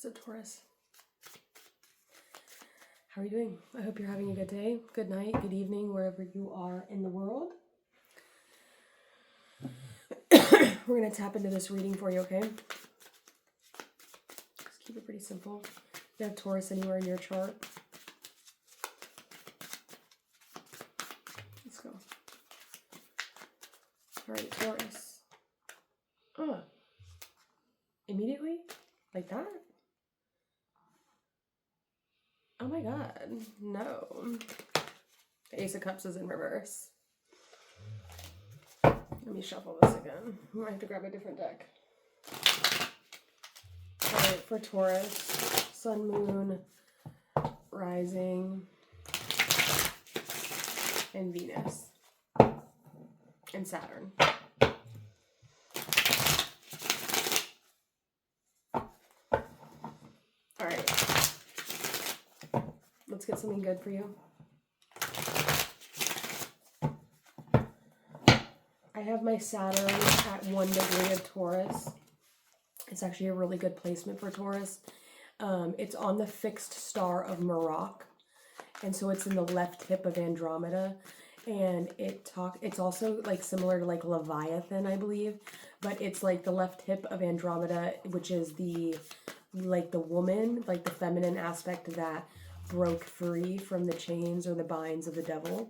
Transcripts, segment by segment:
What's up, Taurus? How are you doing? I hope you're having a good day, good night, good evening, wherever you are in the world. We're going to tap into this reading for you, okay? Just keep it pretty simple. If you have Taurus anywhere in your chart, let's go. All right, Taurus. Immediately? Like that? Oh my god, no. The Ace of Cups is in reverse. Let me shuffle this again. I might have to grab a different deck. Alright, for Taurus, Sun, Moon, Rising, and Venus. And Saturn. Alright. Let's get something good for you. I have my Saturn at 1 degree of Taurus. It's actually a really good placement for Taurus. It's on the fixed star of Meroc. And so it's in the left hip of Andromeda. And it's also like similar to like Leviathan, I believe. But it's like the left hip of Andromeda, which is the woman, like the feminine aspect of that broke free from the chains or the binds of the devil.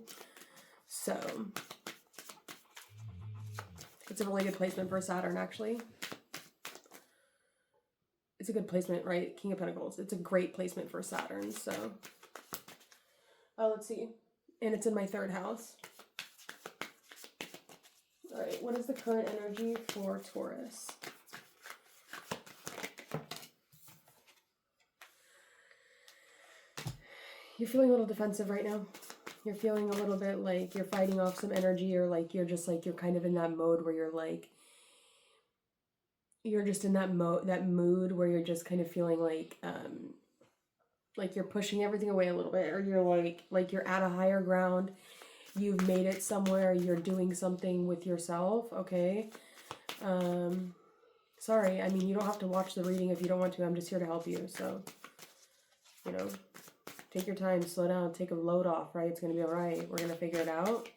So it's a really good placement for Saturn, actually. It's a good placement, right? King of Pentacles. It's a great placement for Saturn, so. Let's see. And it's in my 3rd house. All right, what is the current energy for Taurus? You're feeling a little defensive right now. You're feeling a little bit like you're fighting off some energy, or like you're just like, you're kind of in that mode where you're like, you're just in that mood where you're just kind of feeling like you're pushing everything away a little bit, or you're like you're at a higher ground. You've made it somewhere. You're doing something with yourself. Okay. Sorry. I mean, you don't have to watch the reading if you don't want to. I'm just here to help you. So, you know, take your time, slow down, take a load off, right? It's going to be all right. We're going to figure it out.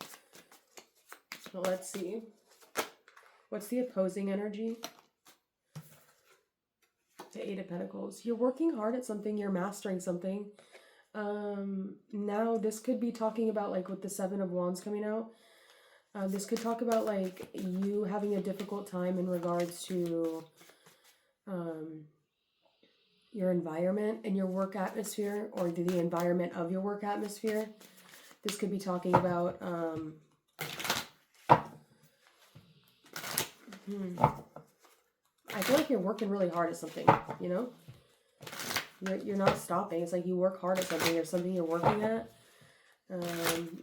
So let's see. What's the opposing energy? The 8 of Pentacles. You're working hard at something. You're mastering something. Now this could be talking about like with the 7 of Wands coming out. This could talk about like you having a difficult time in regards to your environment and your work atmosphere, or the environment of your work atmosphere. This could be talking about I feel like you're working really hard at something, you know? You're not stopping. It's like you work hard at something. There's something you're working at.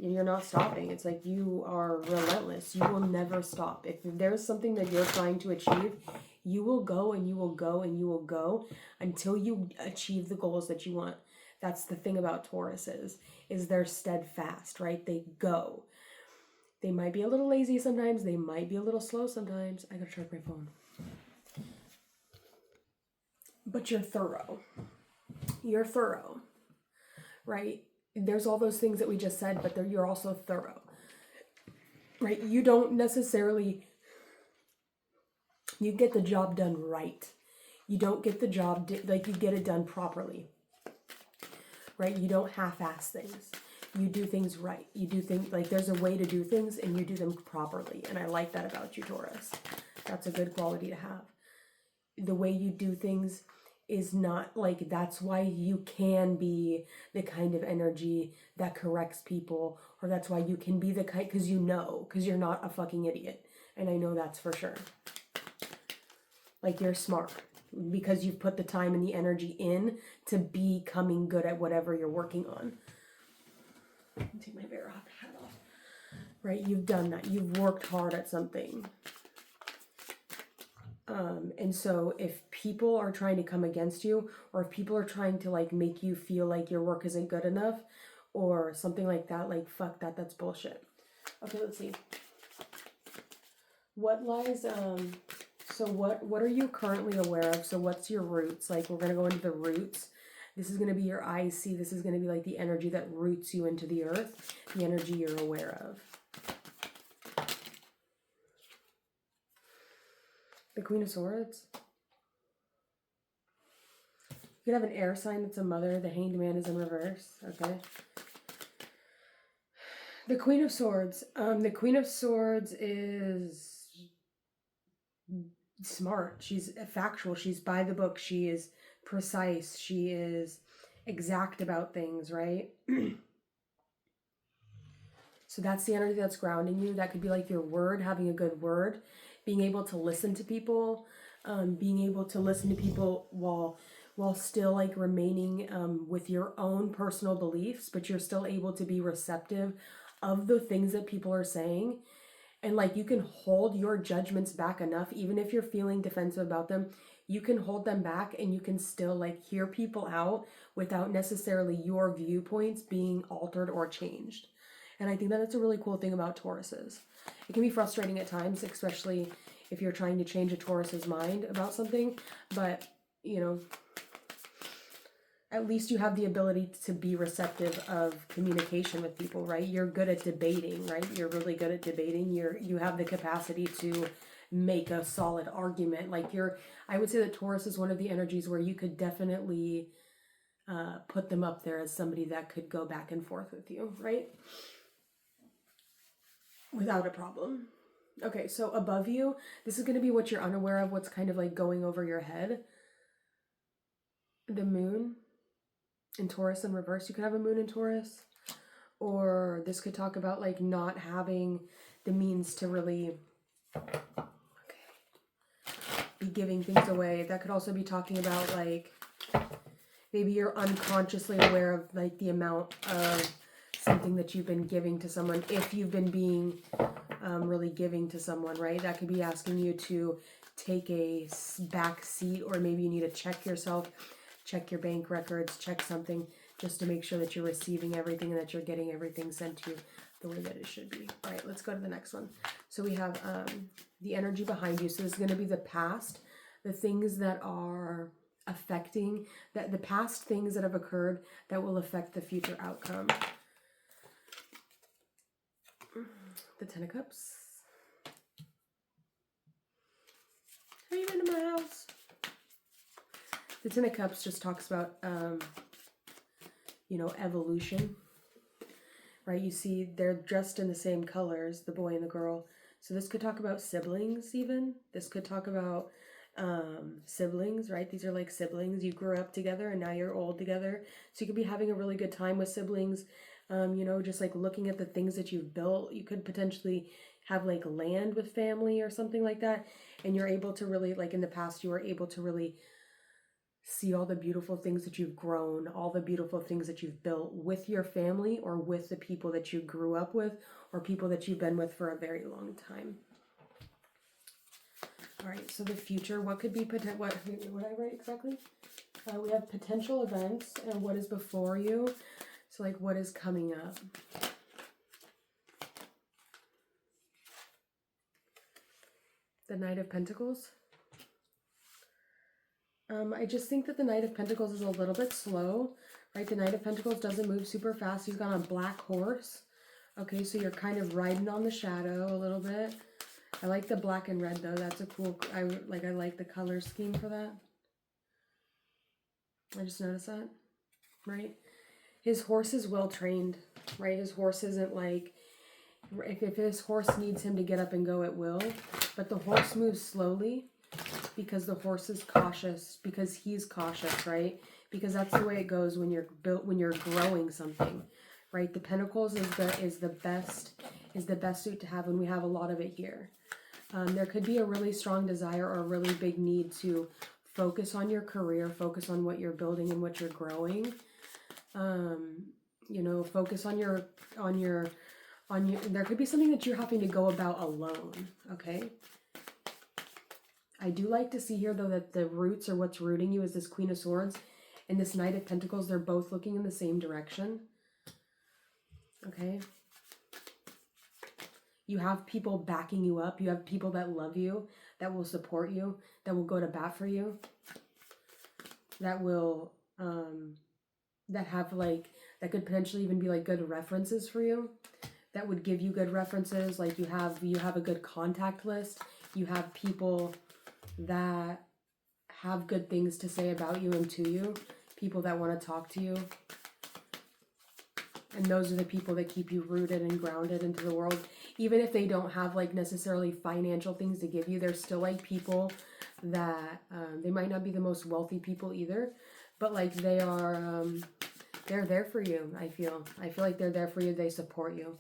You're not stopping. It's like you are relentless. You will never stop. If there's something that you're trying to achieve, you will go and you will go and you will go until you achieve the goals that you want. That's the thing about Taurus is they're steadfast, right? They go. They might be a little lazy sometimes. They might be a little slow sometimes. I gotta charge my phone. But you're thorough. You're thorough, right? There's all those things that we just said, but you're also thorough, right? You don't necessarily, you get the job done right. You don't get the job, like you get it done properly, right? You don't half-ass things. You do things right. You do things, like there's a way to do things and you do them properly. And I like that about you, Taurus. That's a good quality to have. The way you do things is not like, that's why you can be the kind of energy that corrects people, or that's why you can be the kind, because you're not a fucking idiot. And I know that's for sure. Like you're smart because you've put the time and the energy in to becoming good at whatever you're working on. Take my bear hat off. Right? You've done that. You've worked hard at something. And so if people are trying to come against you, or if people are trying to like make you feel like your work isn't good enough or something like that, like fuck that, that's bullshit. Okay, let's see. What lies So what are you currently aware of? So what's your roots? Like, we're going to go into the roots. This is going to be your eyes see. This is going to be like the energy that roots you into the earth, the energy you're aware of. The Queen of Swords. You could have an air sign that's a mother. The Hanged Man is in reverse. Okay. The Queen of Swords. The Queen of Swords is smart. She's factual. She's by the book. She is precise. She is exact about things, right? So that's the energy that's grounding you. That could be like your word, having a good word, being able to listen to people, being able to listen to people while still like remaining with your own personal beliefs, but you're still able to be receptive of the things that people are saying. And like, you can hold your judgments back enough, even if you're feeling defensive about them, you can hold them back and you can still like hear people out without necessarily your viewpoints being altered or changed. And I think that that's a really cool thing about Tauruses. It can be frustrating at times, especially if you're trying to change a Taurus's mind about something, but you know, at least you have the ability to be receptive of communication with people, right? You're good at debating, right? You're really good at debating. You have the capacity to make a solid argument. Like, I would say that Taurus is one of the energies where you could definitely put them up there as somebody that could go back and forth with you, right? Without a problem. Okay, so above you, this is going to be what you're unaware of, what's kind of like going over your head. The moon in Taurus in reverse. You could have a moon in Taurus. Or this could talk about like not having the means to really be giving things away. That could also be talking about like maybe you're unconsciously aware of like the amount of something that you've been giving to someone, if you've been being really giving to someone, right? That could be asking you to take a back seat, or maybe you need to check yourself, check your bank records, check something, just to make sure that you're receiving everything and that you're getting everything sent to you the way that it should be. All right, let's go to the next one. So we have the energy behind you. So this is going to be the past, the things that are affecting, that the past things that have occurred that will affect the future outcome. The Ten of Cups. Have you been to my house? The Ten of Cups just talks about, you know, evolution, right? You see they're dressed in the same colors, the boy and the girl. So this could talk about siblings even. This could talk about siblings, right? These are like siblings. You grew up together and now you're old together. So you could be having a really good time with siblings. You know, just like looking at the things that you've built. You could potentially have like land with family or something like that. And you're able to really, like in the past, you were able to really see all the beautiful things that you've grown, all the beautiful things that you've built with your family or with the people that you grew up with or people that you've been with for a very long time. All right, so the future, what could be, what did I write exactly? We have potential events and what is before you. So like what is coming up. The Knight of Pentacles. I just think that the Knight of Pentacles is a little bit slow, right? The Knight of Pentacles doesn't move super fast. He's got a black horse. Okay, so you're kind of riding on the shadow a little bit. I like the black and red though. That's a cool, I like the color scheme for that. I just noticed that, right? His horse is well trained, right? His horse isn't like, if his horse needs him to get up and go, it will. But the horse moves slowly because the horse is cautious, because he's cautious, right? Because that's the way it goes when you're growing something, right? The Pentacles is the best suit to have, and we have a lot of it here. There could be a really strong desire or a really big need to focus on your career, focus on what you're building and what you're growing. You know, focus on your, there could be something that you're having to go about alone, okay? I do like to see here, though, that the roots or what's rooting you is this Queen of Swords and this Knight of Pentacles. They're both looking in the same direction, okay? You have people backing you up. You have people that love you, that will support you, that will go to bat for you, that will, that have like, that could potentially even be like good references for you, that would give you good references. Like you have a good contact list. You have people that have good things to say about you and to you, people that want to talk to you. And those are the people that keep you rooted and grounded into the world. Even if they don't have like necessarily financial things to give you, they're still like people that, they might not be the most wealthy people either, but like they are, they're there for you. I feel like they're there for you. They support you.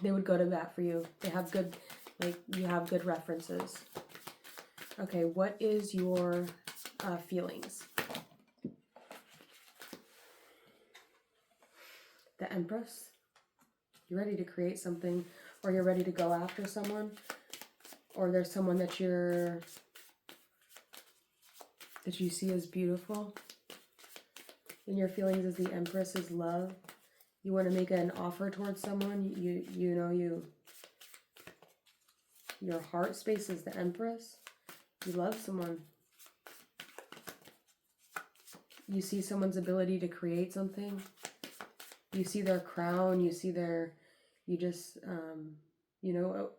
They would go to bat for you. They have good, like you have good references. Okay, what is your feelings? The Empress. You're ready to create something, or you're ready to go after someone, or there's someone that you see as beautiful. And your feelings as the Empress is love. You want to make an offer towards someone. Your heart space is the Empress. You love someone. You see someone's ability to create something. You see their crown. You see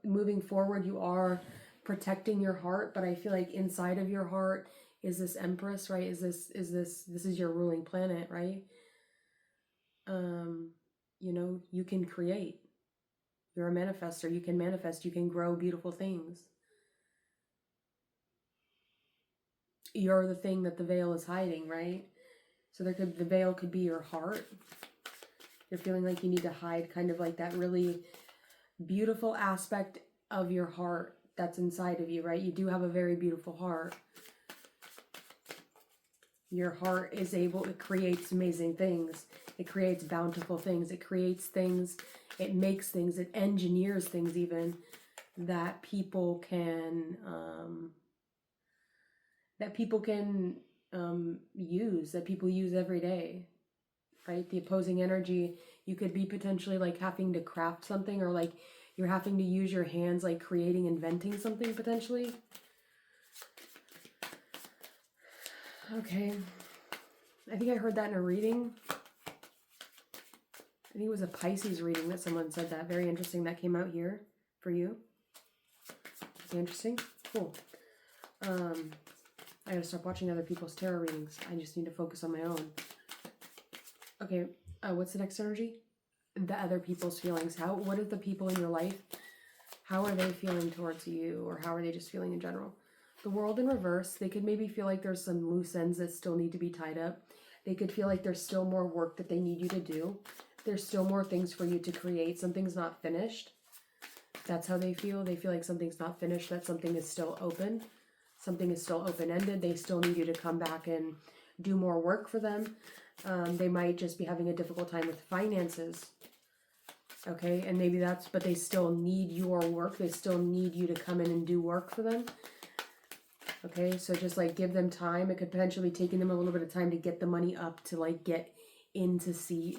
moving forward, you are protecting your heart, but I feel like inside of your heart is this Empress, right? This is your ruling planet, right? You can create. You're a manifester. You can manifest. You can grow beautiful things. You're the thing that the veil is hiding, right? So the veil could be your heart. You're feeling like you need to hide kind of like that really beautiful aspect of your heart that's inside of you, right? You do have a very beautiful heart. Your heart is it creates amazing things. It creates bountiful things. It creates things. It makes things. It engineers things even that people can use, that people use every day, right? The opposing energy, you could be potentially like having to craft something, or like you're having to use your hands, like creating, inventing something potentially. Okay. I think I heard that in a reading. I think it was a Pisces reading that someone said that. Very interesting. That came out here for you. Is it interesting? Cool. I gotta stop watching other people's tarot readings. I just need to focus on my own. Okay, what's the next energy? The other people's feelings. What are the people in your life? How are they feeling towards you, or how are they just feeling in general? The World in reverse. They could maybe feel like there's some loose ends that still need to be tied up. They could feel like there's still more work that they need you to do. There's still more things for you to create. Something's not finished. That's how they feel. They feel like something's not finished, that something is still open. Something is still open-ended. They still need you to come back and do more work for them. They might just be having a difficult time with finances. Okay, and maybe but they still need your work. They still need you to come in and do work for them. Okay, so just like give them time. It could potentially be taking them a little bit of time to get the money up to like get in to see,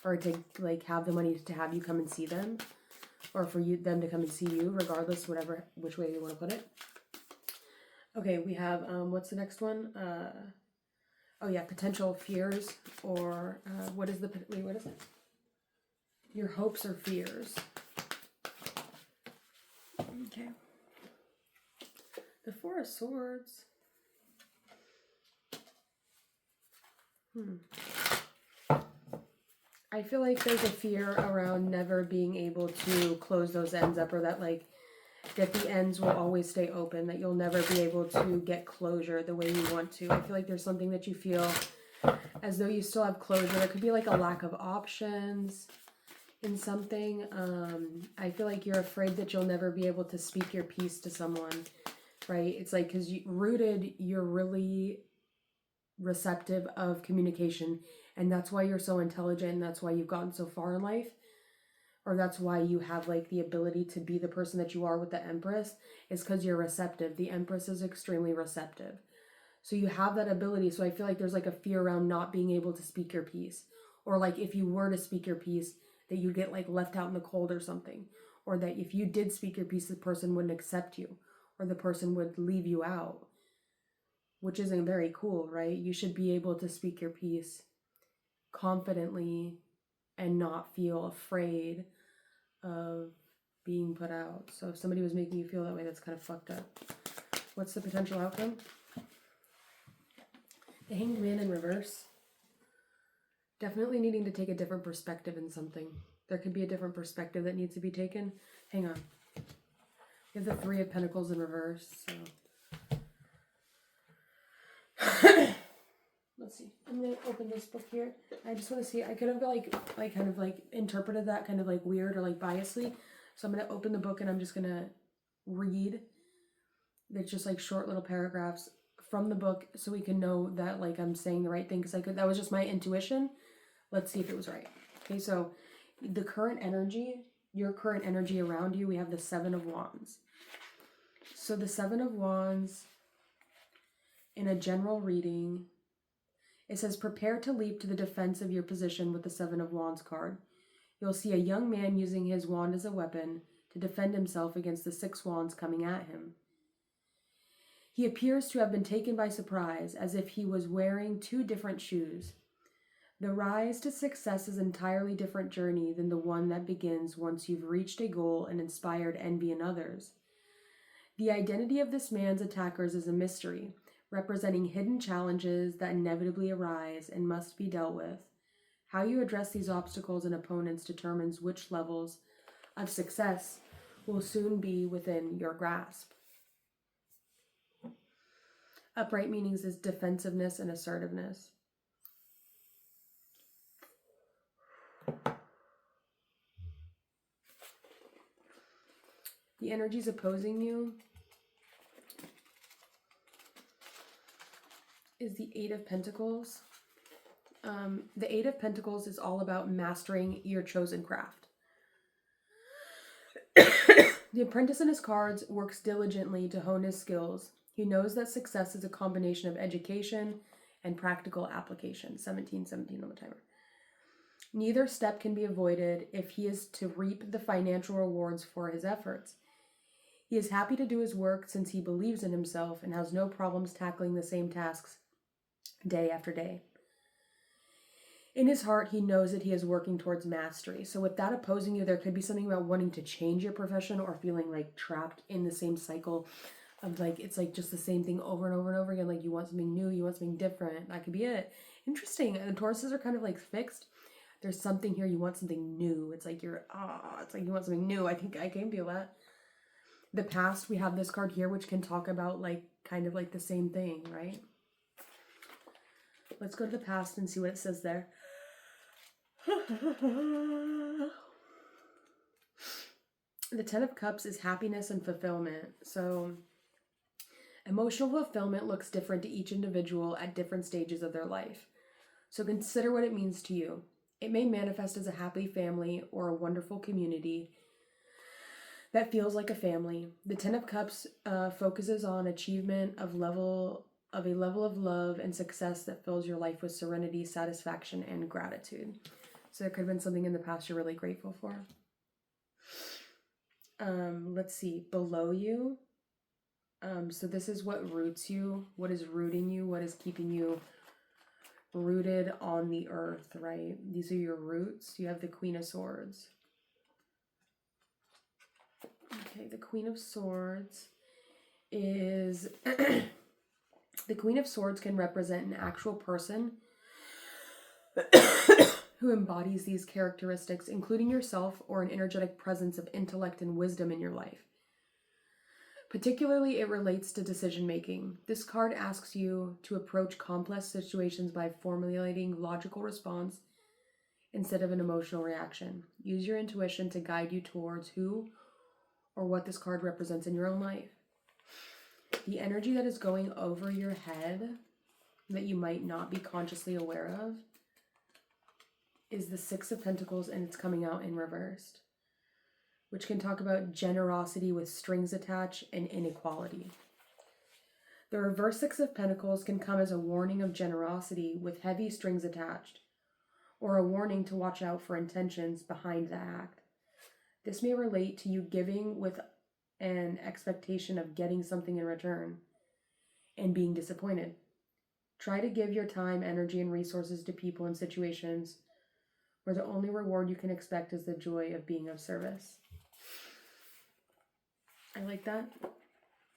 or to like have the money to have you come and see them, or for them to come and see you, regardless, which way you want to put it. Okay, we have, what's the next one? Oh yeah, potential fears, or what is it? Your hopes or fears. Okay. The Four of Swords. I feel like there's a fear around never being able to close those ends up, or that the ends will always stay open, that you'll never be able to get closure the way you want to. I feel like there's something that you feel as though you still have closure. There could be like a lack of options in something. I feel like you're afraid that you'll never be able to speak your piece to someone, right? It's like, because you're really receptive of communication, and that's why you're so intelligent, and that's why you've gotten so far in life, or that's why you have like the ability to be the person that you are with the Empress, is because you're receptive. The Empress is extremely receptive. So you have that ability. So I feel like there's like a fear around not being able to speak your piece, or like if you were to speak your piece, that you get like left out in the cold or something, or that if you did speak your piece, the person wouldn't accept you, or the person would leave you out, which isn't very cool, right? You should be able to speak your piece confidently and not feel afraid of being put out. So if somebody was making you feel that way, that's kind of fucked up. What's the potential outcome? The Hanged Man in reverse. Definitely needing to take a different perspective in something. There could be a different perspective that needs to be taken. Hang on. We have the Three of Pentacles in reverse. So let's see. I'm gonna open this book here. I just want to see. I could have kind of interpreted that kind of like weird or like biasly. So I'm gonna open the book and I'm just gonna read. It's just like short little paragraphs from the book, so we can know that like I'm saying the right thing. Because that was just my intuition. Let's see if it was right. Okay, so the current energy, your current energy around you, we have the Seven of Wands. So the Seven of Wands, in a general reading, it says, prepare to leap to the defense of your position with the Seven of Wands card. You'll see a young man using his wand as a weapon to defend himself against the six wands coming at him. He appears to have been taken by surprise, as if he was wearing two different shoes. The rise to success is an entirely different journey than the one that begins once you've reached a goal and inspired envy in others. The identity of this man's attackers is a mystery, representing hidden challenges that inevitably arise and must be dealt with. How you address these obstacles and opponents determines which levels of success will soon be within your grasp. Upright meanings is defensiveness and assertiveness. The energies opposing you is the Eight of Pentacles. The Eight of Pentacles is all about mastering your chosen craft. The apprentice in his cards works diligently to hone his skills. He knows that success is a combination of education and practical application. 17 on the timer. Neither step can be avoided if he is to reap the financial rewards for his efforts. He is happy to do his work since he believes in himself and has no problems tackling the same tasks day after day. In his heart, he knows that he is working towards mastery. So with that opposing you, there could be something about wanting to change your profession or feeling like trapped in the same cycle of like, it's like just the same thing over and over and over again. Like you want something new, you want something different. That could be it. Interesting. And the Tauruses are kind of like fixed. There's something here, you want something new. It's like it's like you want something new. I think I can feel that. The past, we have this card here, which can talk about like kind of like the same thing, right? Let's go to the past and see what it says there. The Ten of Cups is happiness and fulfillment. So emotional fulfillment looks different to each individual at different stages of their life. So consider what it means to you. It may manifest as a happy family or a wonderful community that feels like a family. The Ten of Cups focuses on achievement of a level of love and success that fills your life with serenity, satisfaction, and gratitude. So there could have been something in the past you're really grateful for. Let's see, below you. So this is what roots you, what is rooting you, what is keeping you rooted on the earth, right? These are your roots. You have the Queen of Swords. Okay, the Queen of Swords is... The Queen of Swords can represent an actual person who embodies these characteristics, including yourself or an energetic presence of intellect and wisdom in your life. Particularly, it relates to decision making. This card asks you to approach complex situations by formulating logical response instead of an emotional reaction. Use your intuition to guide you towards who or what this card represents in your own life. The energy that is going over your head that you might not be consciously aware of is the Six of Pentacles, and it's coming out in reversed, which can talk about generosity with strings attached and inequality. The reverse Six of Pentacles can come as a warning of generosity with heavy strings attached, or a warning to watch out for intentions behind the act. This may relate to you giving with an expectation of getting something in return and being disappointed. Try to give your time, energy, and resources to people and situations where the only reward you can expect is the joy of being of service. I like that.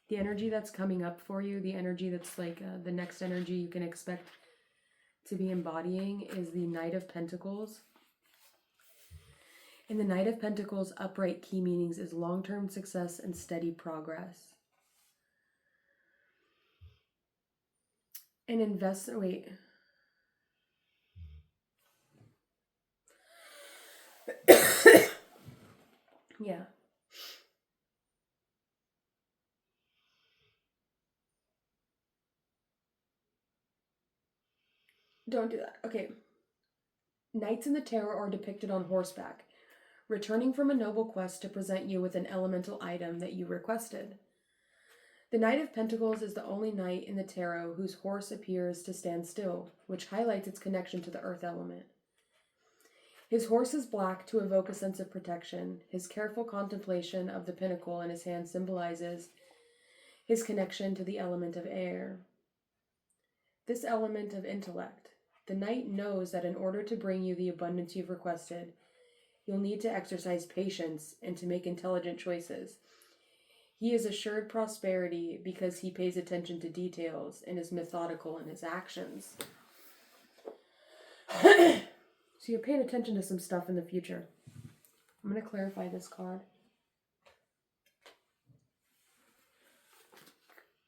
The energy that's coming up for you, the energy that's like the next energy you can expect to be embodying is the Knight of Pentacles. In the Knight of Pentacles, upright key meanings is long-term success and steady progress. And wait. Yeah. Don't do that. Okay. Knights in the tarot are depicted on horseback, returning from a noble quest to present you with an elemental item that you requested. The Knight of Pentacles is the only knight in the tarot whose horse appears to stand still, which highlights its connection to the earth element. His horse is black to evoke a sense of protection. His careful contemplation of the pinnacle in his hand symbolizes his connection to the element of air. This element of intellect. The knight knows that in order to bring you the abundance you've requested, you'll need to exercise patience and to make intelligent choices. He is assured prosperity because he pays attention to details and is methodical in his actions. So you're paying attention to some stuff in the future. I'm going to clarify this card.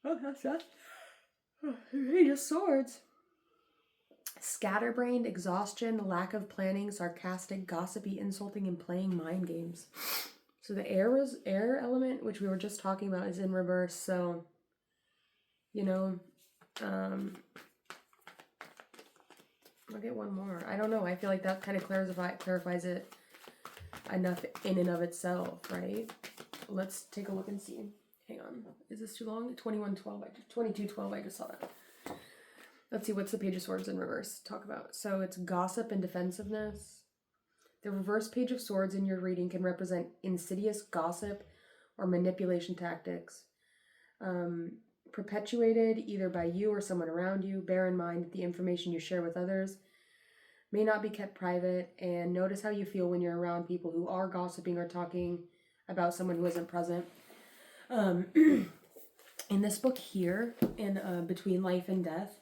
Oh, that's that. Page of Swords. Scatterbrained, exhaustion, lack of planning, sarcastic, gossipy, insulting, and playing mind games. So the air element, which we were just talking about, is in reverse. So, you know, I'll get one more. I don't know. I feel like that kind of clarifies it enough in and of itself, right? Let's take a look and see. Hang on. Is this too long? 2212. I just saw that. Let's see, what's the Page of Swords in reverse talk about? So it's gossip and defensiveness. The reverse Page of Swords in your reading can represent insidious gossip or manipulation tactics, perpetuated either by you or someone around you. Bear in mind that the information you share with others may not be kept private, and notice how you feel when you're around people who are gossiping or talking about someone who isn't present. In this book here, in Between Life and Death,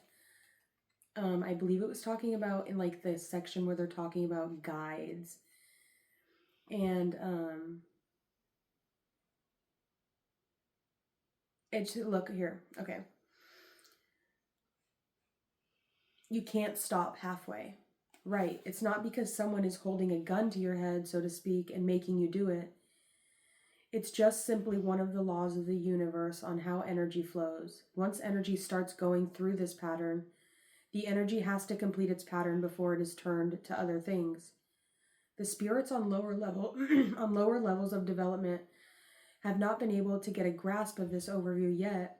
I believe it was talking about in like the section where they're talking about guides. And look here. Okay. You can't stop halfway. Right. It's not because someone is holding a gun to your head, so to speak, and making you do it. It's just simply one of the laws of the universe on how energy flows. Once energy starts going through this pattern, the energy has to complete its pattern before it is turned to other things. The spirits on lower levels of development have not been able to get a grasp of this overview yet.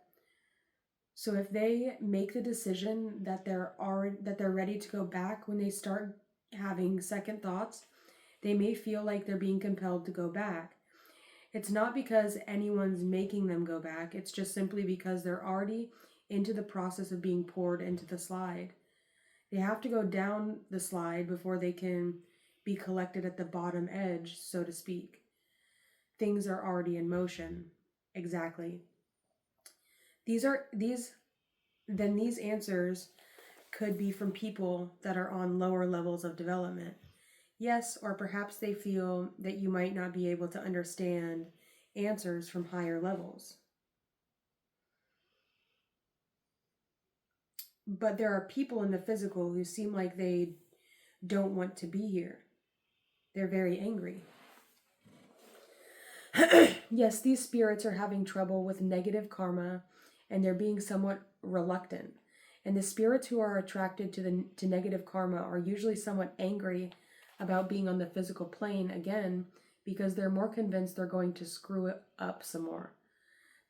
So if they make the decision that they're ready to go back when they start having second thoughts, they may feel like they're being compelled to go back. It's not because anyone's making them go back. It's just simply because they're already into the process of being poured into the slide. They have to go down the slide before they can be collected at the bottom edge, so to speak. Things are already in motion. Exactly. These answers could be from people that are on lower levels of development. Yes, or perhaps they feel that you might not be able to understand answers from higher levels. But there are people in the physical who seem like they don't want to be here. They're very angry. Yes, these spirits are having trouble with negative karma, and they're being somewhat reluctant. And the spirits who are attracted to negative karma are usually somewhat angry about being on the physical plane again, because they're more convinced they're going to screw it up some more.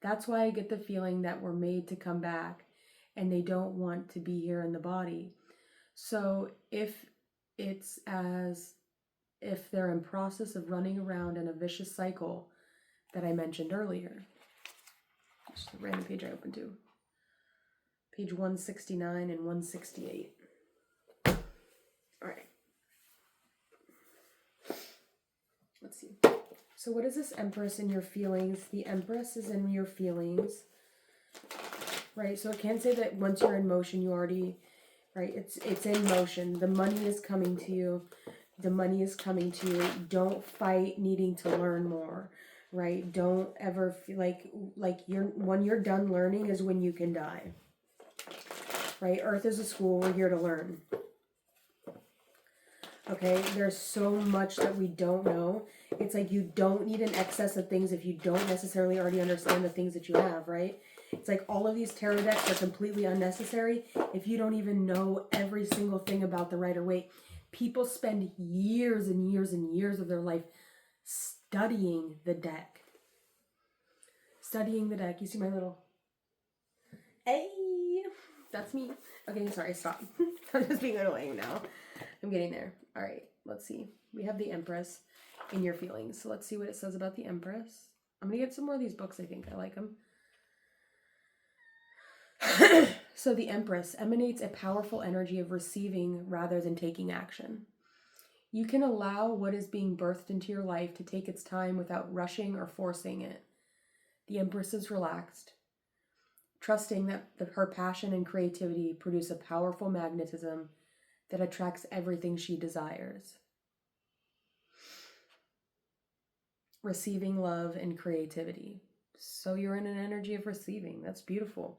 That's why I get the feeling that we're made to come back and they don't want to be here in the body. So if it's as if they're in process of running around in a vicious cycle that I mentioned earlier. Just a random page I opened to. Page 169 and 168. All right. Let's see. So what is this Empress in your feelings? The Empress is in your feelings, right? So it can't say that once you're in motion, you already, right? It's in motion. The money is coming to you. The money is coming to you. Don't fight needing to learn more, right? Don't ever feel like when you're done learning is when you can die, right? Earth is a school. We're here to learn. Okay, there's so much that we don't know. It's like you don't need an excess of things if you don't necessarily already understand the things that you have, right? It's like all of these tarot decks are completely unnecessary if you don't even know every single thing about the Rider-Waite. People spend years and years and years of their life studying the deck. Studying the deck. You see my little... Hey! That's me. Okay, sorry, stop. I'm just being annoying now. I'm getting there. All right, let's see. We have the Empress in your feelings. So let's see what it says about the Empress. I'm going to get some more of these books. I think I like them. So the Empress emanates a powerful energy of receiving rather than taking action. You can allow what is being birthed into your life to take its time without rushing or forcing it. The Empress is relaxed, trusting that her passion and creativity produce a powerful magnetism that attracts everything she desires. Receiving love and creativity. So you're in an energy of receiving. That's beautiful.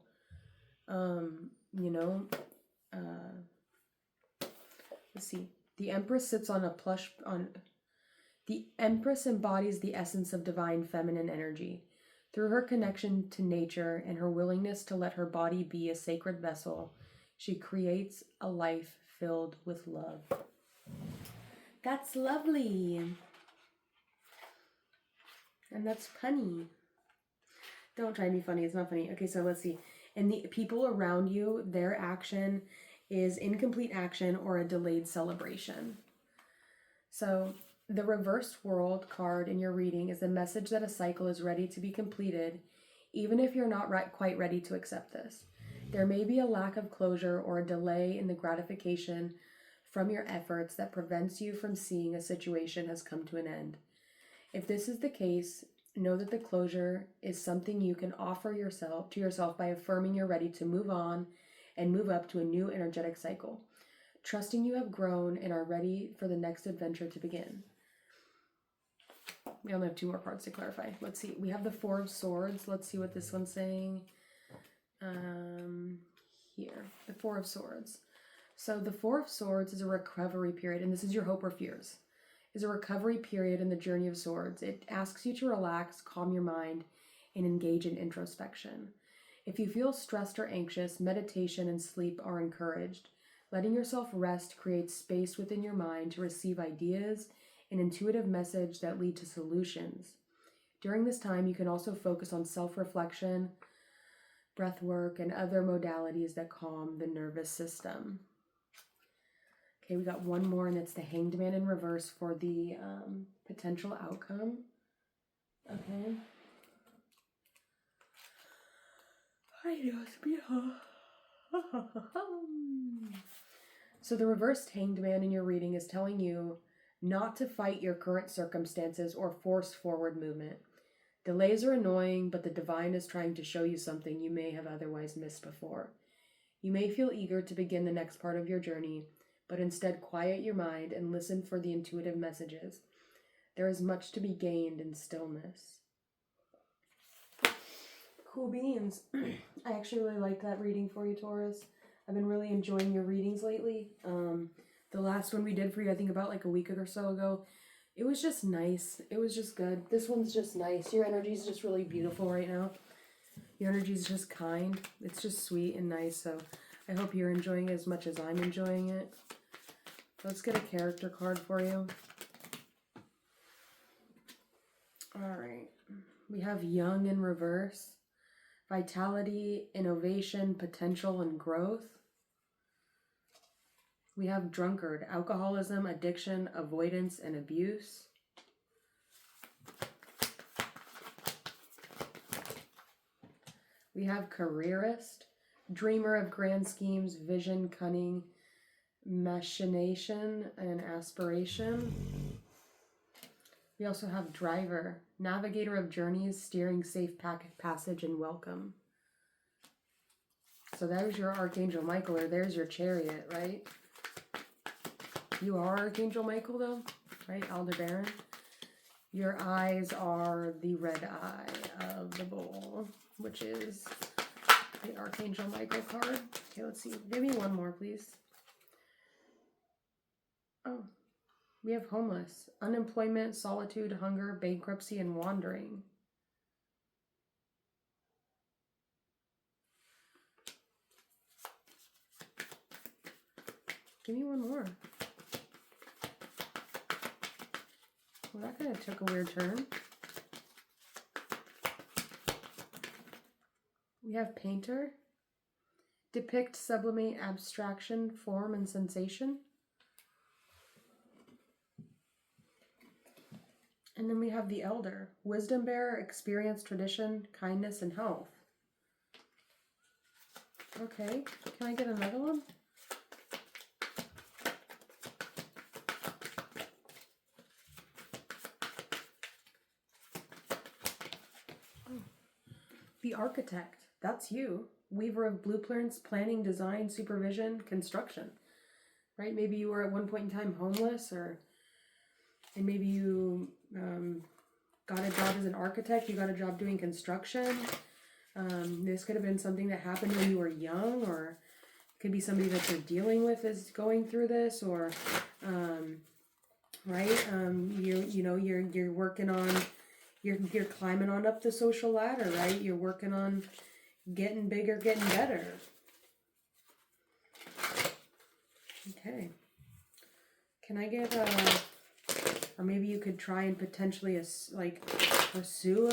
Let's see. The Empress sits on a plush The Empress embodies the essence of divine feminine energy. Through her connection to nature and her willingness to let her body be a sacred vessel, she creates a life filled with love. That's lovely. And that's punny. Don't try to be funny. It's not funny. Okay, so let's see. And the people around you, their action is incomplete action or a delayed celebration. So the reversed world card in your reading is a message that a cycle is ready to be completed, even if you're not quite ready to accept this. There may be a lack of closure or a delay in the gratification from your efforts that prevents you from seeing a situation has come to an end. If this is the case, know that the closure is something you can offer yourself by affirming you're ready to move on and move up to a new energetic cycle, trusting you have grown and are ready for the next adventure to begin. We only have 2 more cards to clarify. Let's see. We have the Four of Swords. Let's see what this one's saying. Here, the Four of Swords. So the Four of Swords is a recovery period, and this is your hope or fears. Is a recovery period in the journey of swords. It asks you to relax, calm your mind, and engage in introspection. If you feel stressed or anxious, meditation and sleep are encouraged. Letting yourself rest creates space within your mind to receive ideas and intuitive message that lead to solutions. During this time, you can also focus on self-reflection, breath work, and other modalities that calm the nervous system. Okay, we got one more, and it's the Hanged Man in reverse for the potential outcome. Okay. I know it's beautiful. So the reversed Hanged Man in your reading is telling you not to fight your current circumstances or force forward movement. Delays are annoying, but the divine is trying to show you something you may have otherwise missed before. You may feel eager to begin the next part of your journey, but instead quiet your mind and listen for the intuitive messages. There is much to be gained in stillness. Cool beans. I actually really liked that reading for you, Taurus. I've been really enjoying your readings lately. The last one we did for you, I think about like a week or so ago, it was just nice. It was just good. This one's just nice. Your energy is just really beautiful right now. Your energy is just kind. It's just sweet and nice. So I hope you're enjoying it as much as I'm enjoying it. Let's get a character card for you. All right. We have Young in reverse. Vitality, innovation, potential, and growth. We have drunkard, alcoholism, addiction, avoidance, and abuse. We have careerist, dreamer of grand schemes, vision, cunning, machination, and aspiration. We also have driver, navigator of journeys, steering safe passage, and welcome. So there's your Archangel Michael, or there's your chariot, right? You are Archangel Michael, though, right? Aldebaran. Your eyes are the red eye of the bull, which is the Archangel Michael card. Okay, let's see. Give me one more, please. Oh, we have homeless, unemployment, solitude, hunger, bankruptcy, and wandering. Give me one more. Well, that kind of took a weird turn. We have painter, depict, sublimate, abstraction, form, and sensation. And then we have the elder, wisdom bearer, experience, tradition, kindness, and health. Okay, can I get another one? The architect, that's you. Weaver of blueprints, planning, design, supervision, construction. Right? Maybe you were at one point in time homeless, and maybe you got a job as an architect, you got a job doing construction. This could have been something that happened when you were young, or it could be somebody that you're dealing with is going through this, or right? You're working on, you're climbing on up the social ladder, right? You're working on getting bigger, getting better. Okay. Can I get or maybe you could try and potentially pursue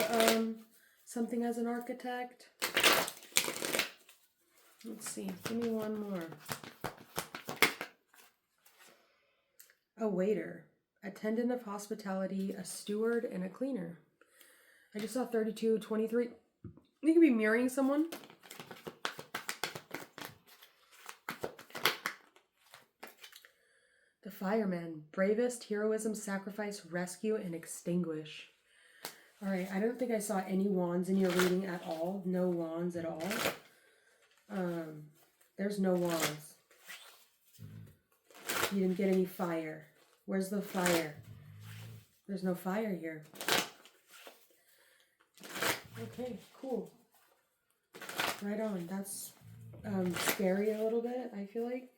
something as an architect. Let's see. Give me one more. A waiter, attendant of hospitality, a steward, and a cleaner. I just saw 32, 23. You could be marrying someone. The fireman, bravest, heroism, sacrifice, rescue, and extinguish. All right, I don't think I saw any wands in your reading at all. No wands at all. There's no wands. You didn't get any fire. Where's the fire? There's no fire here. Okay, cool. Right on. That's scary a little bit, I feel like.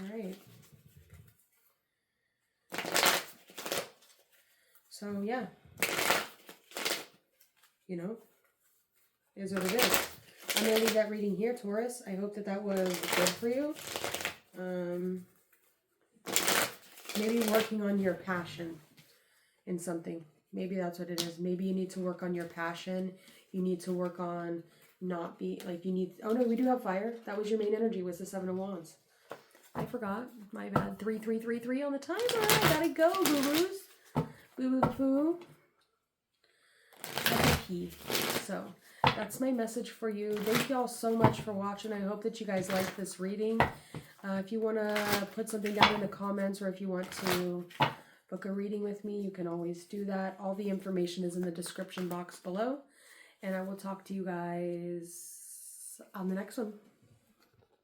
All right. So, yeah. You know, is what it is. I'm going to leave that reading here, Taurus. I hope that was good for you. Maybe working on your passion in something. Maybe that's what it is. Maybe you need to work on your passion. You need to work on not be, like you need, oh no, we do have fire. That was your main energy, was the Seven of Wands. I forgot. My bad. 3 on the timer. I gotta go, boo-boos. Boo-boo-foo. That's a key. So, that's my message for you. Thank you all so much for watching. I hope that you guys liked this reading. If you want to put something down in the comments, or if you want to book a reading with me, you can always do that. All the information is in the description box below. And I will talk to you guys on the next one.